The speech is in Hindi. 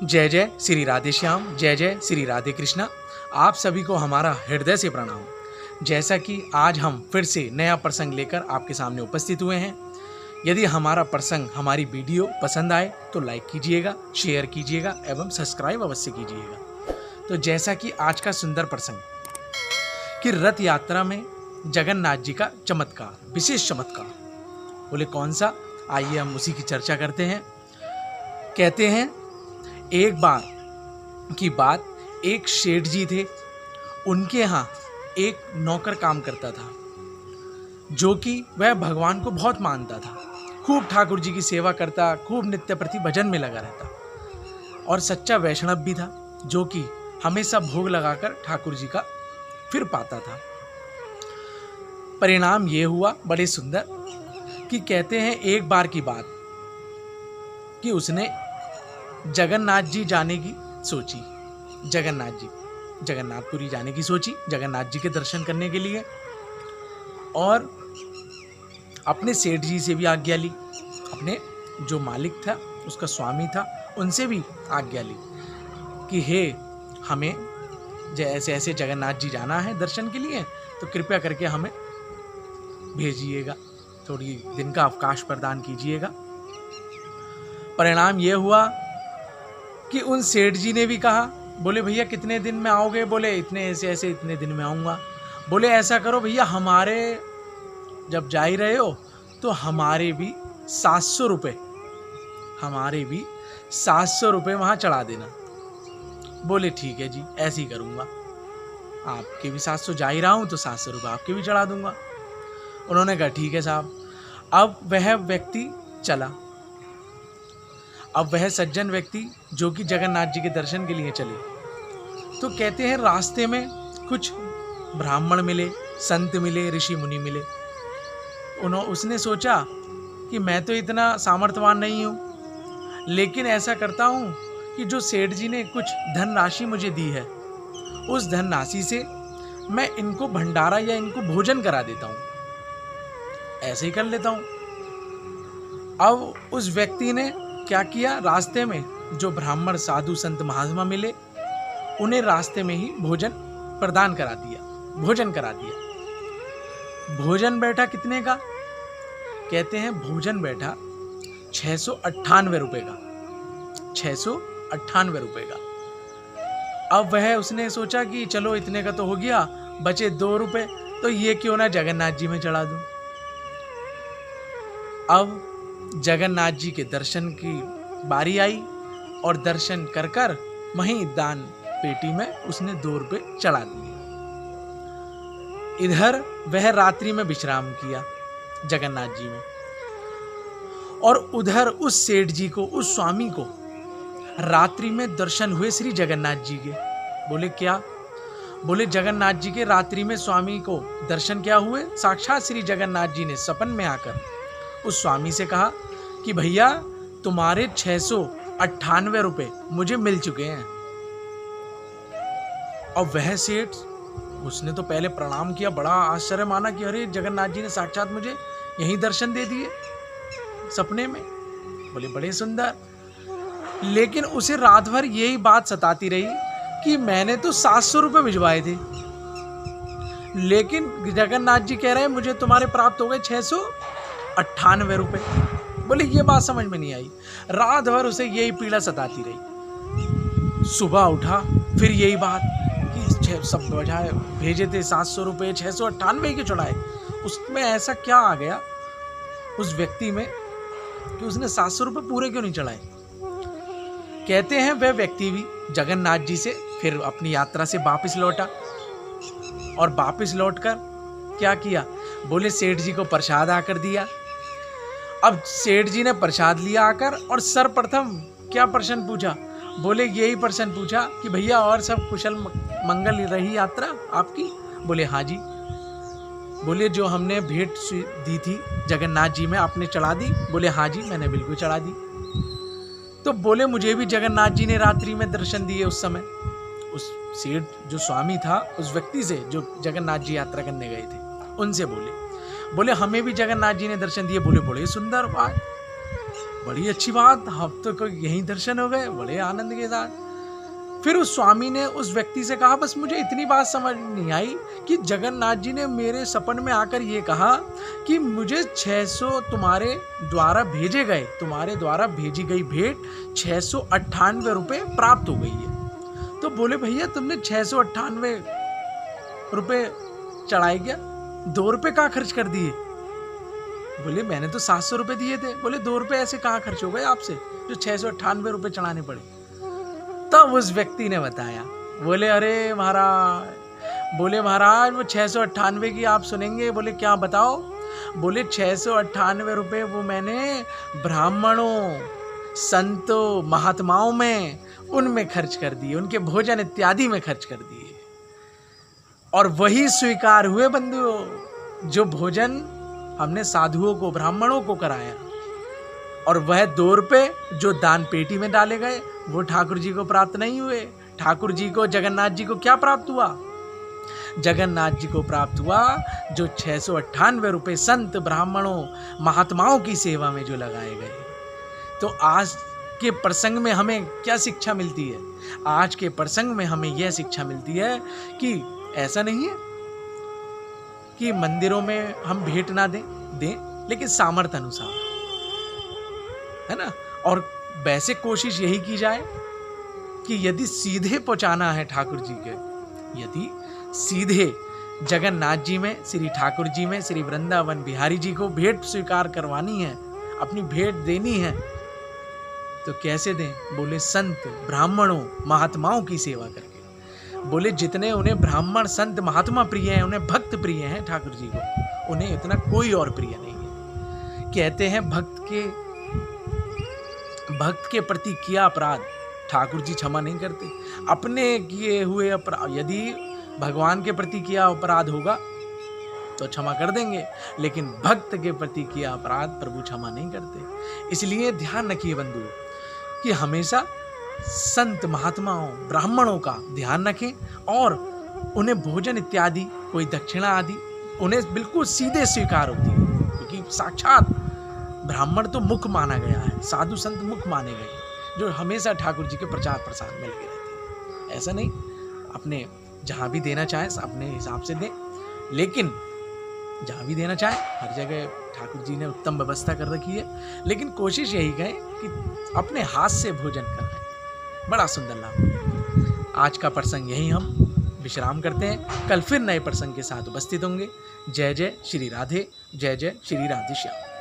जय जय श्री राधे श्याम, जय जय श्री राधे कृष्णा। आप सभी को हमारा हृदय से प्रणाम। जैसा कि आज हम फिर से नया प्रसंग लेकर आपके सामने उपस्थित हुए हैं। यदि हमारा प्रसंग, हमारी वीडियो पसंद आए तो लाइक कीजिएगा, शेयर कीजिएगा एवं सब्सक्राइब अवश्य कीजिएगा। तो जैसा कि आज का सुंदर प्रसंग कि रथ यात्रा में जगन्नाथ जी का चमत्कार, विशेष चमत्कार, बोले कौन सा, आइए हम उसी की चर्चा करते हैं। कहते हैं एक बार की बात, एक सेठ जी थे। उनके यहाँ एक नौकर काम करता था जो कि वह भगवान को बहुत मानता था, खूब ठाकुर जी की सेवा करता, खूब नित्य प्रति भजन में लगा रहता और सच्चा वैष्णव भी था, जो कि हमेशा भोग लगाकर ठाकुर जी का फिर पाता था। परिणाम ये हुआ बड़े सुंदर कि कहते हैं एक बार की बात कि उसने जगन्नाथ जी जाने की सोची, जगन्नाथपुरी जाने की सोची, जगन्नाथ जी के दर्शन करने के लिए, और अपने सेठ जी से भी आज्ञा ली, अपने जो मालिक था, उसका स्वामी था, उनसे भी आज्ञा ली कि हे, हमें जैसे ऐसे जगन्नाथ जी जाना है दर्शन के लिए, तो कृपया करके हमें भेजिएगा, थोड़ी दिन का अवकाश प्रदान कीजिएगा। परिणाम ये हुआ कि उन सेठ जी ने भी कहा, बोले भैया कितने दिन में आओगे? बोले इतने ऐसे इतने दिन में आऊँगा। बोले ऐसा करो भैया, हमारे जब जा ही रहे हो तो हमारे भी 700 रुपये वहाँ चढ़ा देना। बोले ठीक है जी, ऐसे ही करूँगा, आपके भी 700 जा ही रहा हूँ तो 700 रुपये आपके भी चढ़ा दूँगा। उन्होंने कहा ठीक है साहब। अब वह व्यक्ति चला, अब वह सज्जन व्यक्ति जो कि जगन्नाथ जी के दर्शन के लिए चले, तो कहते हैं रास्ते में कुछ ब्राह्मण मिले, संत मिले, ऋषि मुनि मिले। उसने सोचा कि मैं तो इतना सामर्थ्यवान नहीं हूँ, लेकिन ऐसा करता हूँ कि जो सेठ जी ने कुछ धनराशि मुझे दी है, उस धनराशि से मैं इनको भंडारा या इनको भोजन करा देता हूँ, ऐसे ही कर लेता हूँ। अब उस व्यक्ति ने क्या किया, रास्ते में जो ब्राह्मण साधु संत महात्मा मिले, उन्हें रास्ते में ही भोजन प्रदान करा दिया, भोजन करा दिया। भोजन बैठा कितने का? कहते हैं भोजन बैठा 698 रुपए का, 698 रुपए का। अब वह उसने सोचा कि चलो इतने का तो हो गया, बचे 2 रुपए, तो ये क्यों ना जगन्नाथ जी में चढ़ा दूं। अब जगन्नाथ जी के दर्शन की बारी आई और दर्शन कर कर वहीं दान पेटी में उसने 2 रुपए चढ़ा दिए। इधर वह रात्रि में विश्राम किया जगन्नाथ जी में, और उधर उस सेठ जी को, उस स्वामी को रात्रि में दर्शन हुए श्री जगन्नाथ जी के। बोले क्या? बोले जगन्नाथ जी के रात्रि में स्वामी को दर्शन क्या हुए? साक्षात श्री जगन्नाथ जी ने सपन में आकर उस स्वामी से कहा कि भैया तुम्हारे 698 रुपए मुझे मिल चुके हैं। और वह सेठ, उसने तो पहले प्रणाम किया, बड़ा आश्चर्य माना कि अरे जगन्नाथ जी ने साक्षात मुझे यहीं दर्शन दे दिए सपने में। बोले बड़े सुंदर। लेकिन उसे रात भर यही बात सताती रही कि मैंने तो 700 रुपये भिजवाए थे, लेकिन जगन्नाथ जी कह रहे हैं मुझे तुम्हारे प्राप्त हो गए 698 रुपये। बोले ये बात समझ में नहीं आई। रात भर उसे यही पीड़ा सताती रही। सुबह उठा, फिर यही बात कि सब बजाय भेजे थे 700 रुपये, 698 के चढ़ाए। उसमें ऐसा क्या आ गया उस व्यक्ति में कि उसने 700 रुपये पूरे क्यों नहीं चढ़ाए। कहते हैं वह व्यक्ति भी जगन्नाथ जी से फिर अपनी यात्रा से वापस लौटा, और वापस लौटकर क्या किया, बोले सेठ जी को प्रसाद आकर दिया। अब सेठ जी ने प्रसाद लिया आकर, और सर्वप्रथम क्या प्रश्न पूछा? बोले यही प्रश्न पूछा कि भैया और सब कुशल मंगल रही यात्रा आपकी? बोले हाँ जी। बोले जो हमने भेंट दी थी जगन्नाथ जी में आपने चढ़ा दी? बोले हाँ जी, मैंने बिल्कुल चढ़ा दी। तो बोले मुझे भी जगन्नाथ जी ने रात्रि में दर्शन दिए उस समय। उस सेठ जो स्वामी था, उस व्यक्ति से जो जगन्नाथ जी यात्रा करने गए थे, उनसे बोले हमें भी जगन्नाथ जी ने दर्शन दिए। बोले बड़े सुंदर बात, बड़ी अच्छी बात, हम तो कोई यहीं दर्शन हो गए, बड़े आनंद के साथ। फिर उस स्वामी ने उस व्यक्ति से कहा, बस मुझे इतनी बात समझ नहीं आई कि जगन्नाथ जी ने मेरे सपन में आकर ये कहा कि मुझे 600 तुम्हारे द्वारा भेजे गए, तुम्हारे द्वारा भेजी गई भेंट 698 रुपये प्राप्त हो गई है। तो बोले, भैया तुमने 698 रुपये चढ़ाए क्या, 2 रुपये कहाँ खर्च कर दिए? बोले, मैंने तो 700 रुपये दिए थे। बोले, 2 रुपये ऐसे कहाँ खर्च हो गए आपसे जो 698 रुपये चढ़ाने पड़े? तब उस व्यक्ति ने बताया, बोले, अरे महाराज, बोले महाराज वो 698 की आप सुनेंगे? बोले, क्या बताओ? बोले, 698 रुपये वो मैंने ब्राह्मणों, संतों, महात्माओं में, उनमें खर्च कर दिए, उनके भोजन इत्यादि में खर्च कर दिए। और वही स्वीकार हुए बंधुओं जो भोजन हमने साधुओं को, ब्राह्मणों को कराया। और वह 2 रुपये जो दान पेटी में डाले गए वो ठाकुर जी को प्राप्त नहीं हुए। ठाकुर जी को, जगन्नाथ जी को क्या प्राप्त हुआ? जगन्नाथ जी को प्राप्त हुआ जो 698 रुपये संत, ब्राह्मणों, महात्माओं की सेवा में जो लगाए गए। तो आज के प्रसंग में हमें क्या शिक्षा मिलती है? आज के प्रसंग में हमें यह शिक्षा मिलती है कि ऐसा नहीं है कि मंदिरों में हम भेंट ना दें, लेकिन सामर्थ्य अनुसार, है ना। और वैसे कोशिश यही की जाए कि यदि सीधे पहुंचाना है ठाकुर जी के, यदि सीधे जगन्नाथ जी में, श्री ठाकुर जी में, श्री वृंदावन बिहारी जी को भेंट स्वीकार करवानी है, अपनी भेंट देनी है, तो कैसे दें? बोले, संत, ब्राह्मणों, महात्माओं की सेवा करके। बोले, जितने उन्हें ब्राह्मण, संत, महात्मा प्रिय हैं, उन्हें भक्त प्रिय हैं ठाकुर जी को, उन्हें इतना कोई और प्रिय नहीं है। कहते हैं भक्त के प्रति किया अपराध ठाकुर जी क्षमा नहीं करते। अपने किए हुए अपराध, यदि भगवान के प्रति किया अपराध होगा तो क्षमा कर देंगे, लेकिन भक्त के प्रति किया अपराध प्रभु क्षमा नहीं करते। इसलिए ध्यान रखिए बंधु कि हमेशा संत, महात्माओं, ब्राह्मणों का ध्यान रखें और उन्हें भोजन इत्यादि, कोई दक्षिणा आदि उन्हें बिल्कुल सीधे स्वीकार होती है, क्योंकि साक्षात ब्राह्मण तो मुख माना गया है, साधु संत मुख माने गए, जो हमेशा ठाकुर जी के प्रचार प्रसार में लगे रहते हैं। ऐसा नहीं, अपने जहाँ भी देना चाहे अपने हिसाब से दें, लेकिन जहाँ भी देना चाहे हर जगह ठाकुर जी ने उत्तम व्यवस्था कर रखी है, लेकिन कोशिश यही करें कि अपने हाथ से भोजन कराएं। बड़ा सुंदर लाभ। आज का प्रसंग यही हम विश्राम करते हैं, कल फिर नए प्रसंग के साथ उपस्थित होंगे। जय जय श्री राधे, जय जय श्री राधे श्याम।